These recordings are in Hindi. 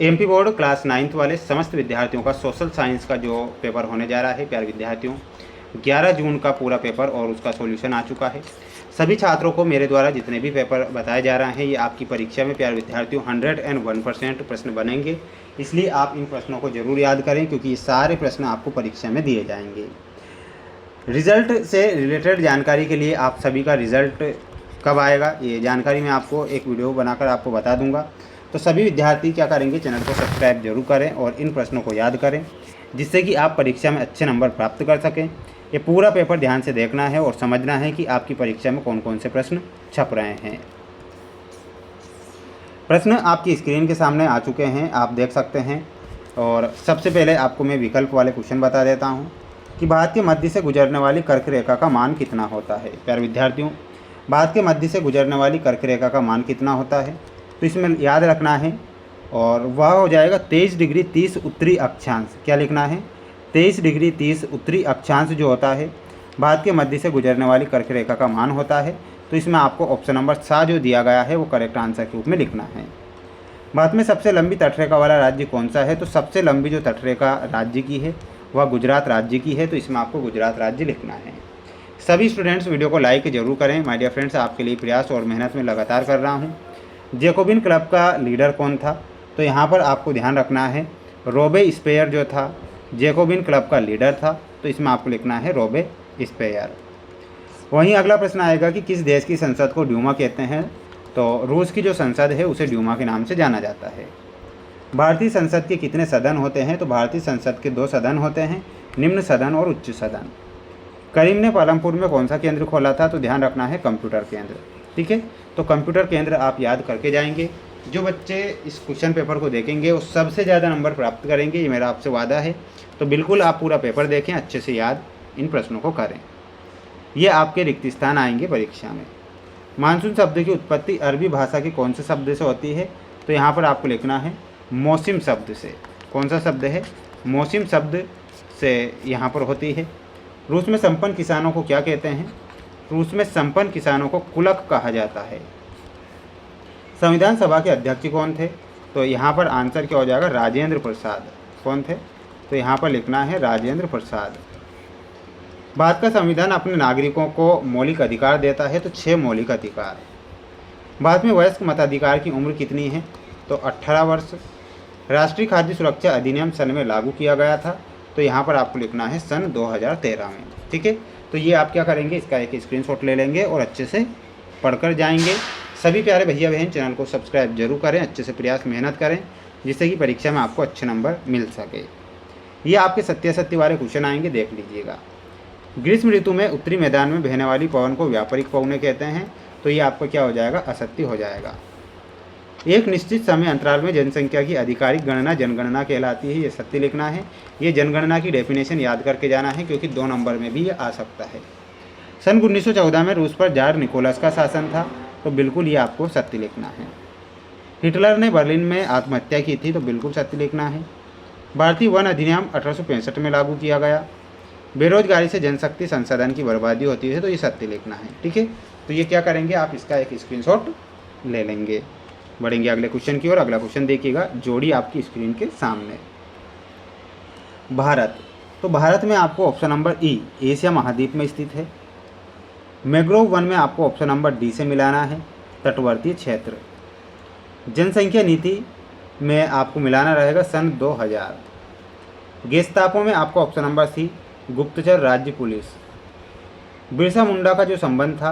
एमपी बोर्ड क्लास 9th वाले समस्त विद्यार्थियों का सोशल साइंस का जो पेपर होने जा रहा है प्यारे विद्यार्थियों, 11 जून का पूरा पेपर और उसका सॉल्यूशन आ चुका है। सभी छात्रों को मेरे द्वारा जितने भी पेपर बताए जा रहे हैं ये आपकी परीक्षा में प्यारे विद्यार्थियों 101% प्रश्न बनेंगे, इसलिए आप इन प्रश्नों को जरूर याद करें क्योंकि ये सारे प्रश्न आपको परीक्षा में दिए जाएंगे। रिज़ल्ट से रिलेटेड जानकारी के लिए आप सभी का रिज़ल्ट कब आएगा ये जानकारी मैं आपको एक वीडियो बनाकर आपको बता दूंगा। तो सभी विद्यार्थी क्या करेंगे, चैनल को सब्सक्राइब जरूर करें और इन प्रश्नों को याद करें जिससे कि आप परीक्षा में अच्छे नंबर प्राप्त कर सकें। ये पूरा पेपर ध्यान से देखना है और समझना है कि आपकी परीक्षा में कौन कौन से प्रश्न छप रहे हैं। प्रश्न आपकी स्क्रीन के सामने आ चुके हैं, आप देख सकते हैं। और सबसे पहले आपको मैं विकल्प वाले क्वेश्चन बता देता हूँ कि भारत के मध्य से गुजरने वाली कर्क रेखा का मान कितना होता है। प्यारे विद्यार्थियों, भारत के मध्य से गुजरने वाली कर्क रेखा का मान कितना होता है, तो इसमें याद रखना है और वह हो जाएगा 23 डिग्री 30 उत्तरी अक्षांश। क्या लिखना है, 23 डिग्री 30 उत्तरी अक्षांश जो होता है भारत के मध्य से गुजरने वाली कर्क रेखा का मान होता है। तो इसमें आपको ऑप्शन नंबर 7 जो दिया गया है वो करेक्ट आंसर के रूप में लिखना है। भारत में सबसे लंबी तटरेखा वाला राज्य कौन सा है, तो सबसे लंबी जो तटरेखा राज्य की है वह गुजरात राज्य की है, तो इसमें आपको गुजरात राज्य लिखना है। सभी स्टूडेंट्स वीडियो को लाइक जरूर करें। माय डियर फ्रेंड्स, आपके लिए प्रयास और मेहनत में लगातार कर रहा हूँ। जैकोबिन क्लब का लीडर कौन था, तो यहाँ पर आपको ध्यान रखना है रोबे स्पेयर जो था जैकोबिन क्लब का लीडर था, तो इसमें आपको लिखना है रोबे स्पेयर। वहीं अगला प्रश्न आएगा कि किस देश की संसद को ड्यूमा कहते हैं, तो रूस की जो संसद है उसे ड्यूमा के नाम से जाना जाता है। भारतीय संसद के कितने सदन होते हैं, तो भारतीय संसद के 2 सदन होते हैं, निम्न सदन और उच्च सदन। करीम ने पालमपुर में कौन सा केंद्र खोला था, तो ध्यान रखना है कंप्यूटर केंद्र। ठीक है, तो कंप्यूटर केंद्र आप याद करके जाएंगे। जो बच्चे इस क्वेश्चन पेपर को देखेंगे वो सबसे ज़्यादा नंबर प्राप्त करेंगे, ये मेरा आपसे वादा है। तो बिल्कुल आप पूरा पेपर देखें, अच्छे से याद इन प्रश्नों को करें, ये आपके रिक्त स्थान आएंगे परीक्षा में। मानसून शब्द की उत्पत्ति अरबी भाषा के कौन से शब्द से होती है, तो यहाँ पर आपको लिखना है मौसम शब्द से। कौन सा शब्द है, मौसम शब्द से यहाँ पर होती है। रूस में संपन्न किसानों को क्या कहते हैं, रूस में संपन्न किसानों को कुलक कहा जाता है। संविधान सभा के अध्यक्ष कौन थे, तो यहाँ पर आंसर क्या हो जाएगा, राजेंद्र प्रसाद। कौन थे, तो यहाँ पर लिखना है राजेंद्र प्रसाद। भारत का संविधान अपने नागरिकों को मौलिक अधिकार देता है, तो 6 मौलिक अधिकार। भारत में वयस्क मताधिकार की उम्र कितनी है, तो 18 वर्ष। राष्ट्रीय खाद्य सुरक्षा अधिनियम सन में लागू किया गया था, तो यहाँ पर आपको लिखना है सन 2013 में। ठीक है, तो ये आप क्या करेंगे, इसका एक स्क्रीनशॉट ले लेंगे और अच्छे से पढ़कर जाएंगे। सभी प्यारे भैया बहन चैनल को सब्सक्राइब जरूर करें, अच्छे से प्रयास मेहनत करें जिससे कि परीक्षा में आपको अच्छे नंबर मिल सके। ये आपके सत्यासत्य वाले क्वेश्चन आएंगे, देख लीजिएगा। ग्रीष्म ऋतु में उत्तरी मैदान में बहने वाली पवन को व्यापारिक पवने कहते हैं, तो ये आपको क्या हो जाएगा, असत्य हो जाएगा। एक निश्चित समय अंतराल में जनसंख्या की आधिकारिक गणना जनगणना कहलाती है, ये सत्य लिखना है। ये जनगणना की डेफिनेशन याद करके जाना है क्योंकि 2 नंबर में भी ये आ सकता है। सन 1914 में रूस पर जार निकोलस का शासन था, तो बिल्कुल ये आपको सत्य लिखना है। हिटलर ने बर्लिन में आत्महत्या की थी, तो बिल्कुल सत्य लिखना है। भारतीय वन अधिनियम 1865 में लागू किया गया। बेरोजगारी से जनशक्ति संसाधन की बर्बादी होती है, तो ये सत्य लिखना है। ठीक है, तो ये क्या करेंगे, आप इसका एक स्क्रीनशॉट ले लेंगे। बढ़ेंगे अगले क्वेश्चन की ओर। अगला क्वेश्चन देखिएगा, जोड़ी आपकी स्क्रीन के सामने। भारत, तो भारत में आपको ऑप्शन नंबर ई एशिया महाद्वीप में स्थित है। मैंग्रोव वन में आपको ऑप्शन नंबर डी से मिलाना है, तटवर्ती क्षेत्र। जनसंख्या नीति में आपको मिलाना रहेगा सन 2000। गेस्तापो में आपको ऑप्शन नंबर सी गुप्तचर राज्य पुलिस। बिरसा मुंडा का जो संबंध था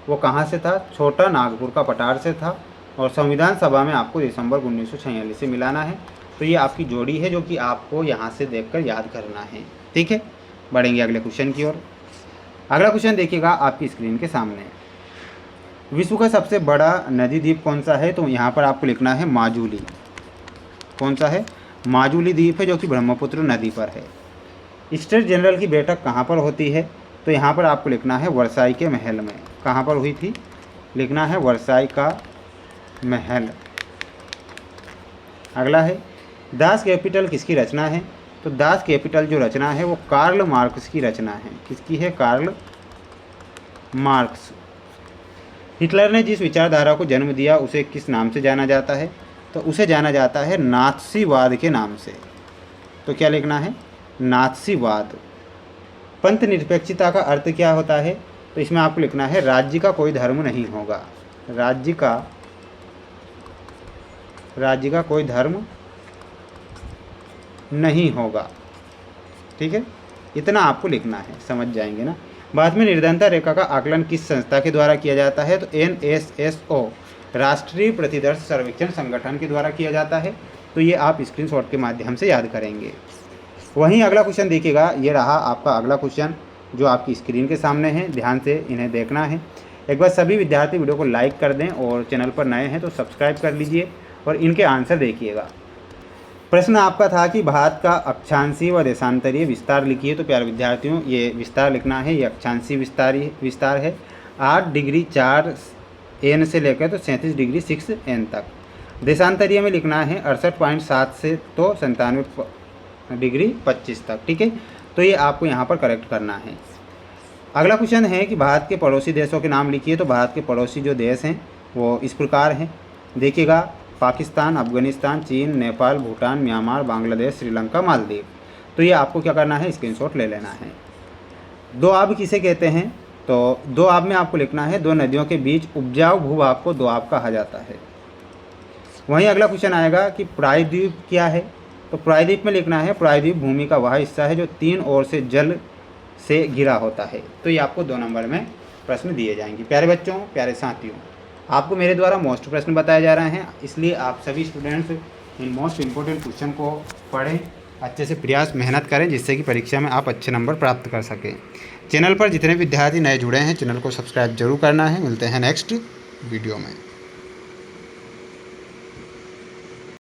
वो कहाँ से था, छोटा नागपुर का पटार से था। और संविधान सभा में आपको दिसंबर 1946 से मिलाना है। तो ये आपकी जोड़ी है जो कि आपको यहाँ से देखकर याद करना है। ठीक है, बढ़ेंगे अगले क्वेश्चन की ओर। अगला क्वेश्चन देखिएगा आपकी स्क्रीन के सामने। विश्व का सबसे बड़ा नदी द्वीप कौन सा है, तो यहाँ पर आपको लिखना है माजुली। कौन सा है, माजुली द्वीप है जो कि ब्रह्मपुत्र नदी पर है। स्टेट जनरल की बैठक कहाँ पर होती है, तो यहाँ पर आपको लिखना है वर्साई के महल में। कहाँ पर हुई थी, लिखना है वर्साई का महल। अगला है दास कैपिटल किसकी रचना है, तो दास कैपिटल जो रचना है वो कार्ल मार्क्स की रचना है। किसकी है, कार्ल मार्क्स। हिटलर ने जिस विचारधारा को जन्म दिया उसे किस नाम से जाना जाता है, तो उसे जाना जाता है नात्सीवाद के नाम से। तो क्या लिखना है? नात्सीवाद। पंथ निरपेक्षता का अर्थ क्या होता है? तो इसमें आपको लिखना है राज्य का कोई धर्म नहीं होगा। राज्य का कोई धर्म नहीं होगा। ठीक है, इतना आपको लिखना है, समझ जाएंगे ना। बाद में निर्धनता रेखा का आकलन किस संस्था के द्वारा किया जाता है? तो NSSO राष्ट्रीय प्रतिदर्श सर्वेक्षण संगठन के द्वारा किया जाता है। तो ये आप स्क्रीनशॉट के माध्यम से याद करेंगे। वहीं अगला क्वेश्चन देखिएगा, ये रहा आपका अगला क्वेश्चन जो आपकी स्क्रीन के सामने है, ध्यान से इन्हें देखना है। एक बार सभी विद्यार्थी वीडियो को लाइक कर दें और चैनल पर नए हैं तो सब्सक्राइब कर लीजिए और इनके आंसर देखिएगा। प्रश्न आपका था कि भारत का अक्षांशीय व देशांतरीय विस्तार लिखिए। तो प्यारे विद्यार्थियों, ये विस्तार लिखना है, ये अक्षांशीय विस्तार है 8 डिग्री 4 N से लेकर तो 37 डिग्री 6 N तक। देशांतरीय में लिखना है 68.7 से तो 97 डिग्री 25 तक। ठीक है, तो ये आपको यहाँ पर करेक्ट करना है। अगला क्वेश्चन है कि भारत के पड़ोसी देशों के नाम लिखिए। तो भारत के पड़ोसी जो देश हैं वो इस प्रकार हैं, देखिएगा, पाकिस्तान, अफगानिस्तान, चीन, नेपाल, भूटान, म्यांमार, बांग्लादेश, श्रीलंका, मालदीव। तो ये आपको क्या करना है? स्क्रीनशॉट ले लेना है। दोआब किसे कहते हैं? तो दोआब में आपको लिखना है 2 नदियों के बीच उपजाऊ भूभाग को दोआब कहा जाता है। वहीं अगला क्वेश्चन आएगा कि प्रायद्वीप क्या है? तो प्रायद्वीप में लिखना है प्रायद्वीप भूमि का वह हिस्सा है जो 3 ओर से जल से घिरा होता है। तो ये आपको 2 नंबर में प्रश्न दिए जाएंगे। प्यारे बच्चों, प्यारे साथियों, आपको मेरे द्वारा मोस्ट प्रश्न बताए जा रहे हैं, इसलिए आप सभी students in most important question को पढ़ें, अच्छे से प्रयास मेहनत करें, जिससे कि परीक्षा में आप अच्छे नंबर प्राप्त कर सकें। चैनल पर जितने विद्यार्थी नए जुड़े हैं, चैनल को सब्सक्राइब जरूर करना है। मिलते हैं नेक्स्ट वीडियो में।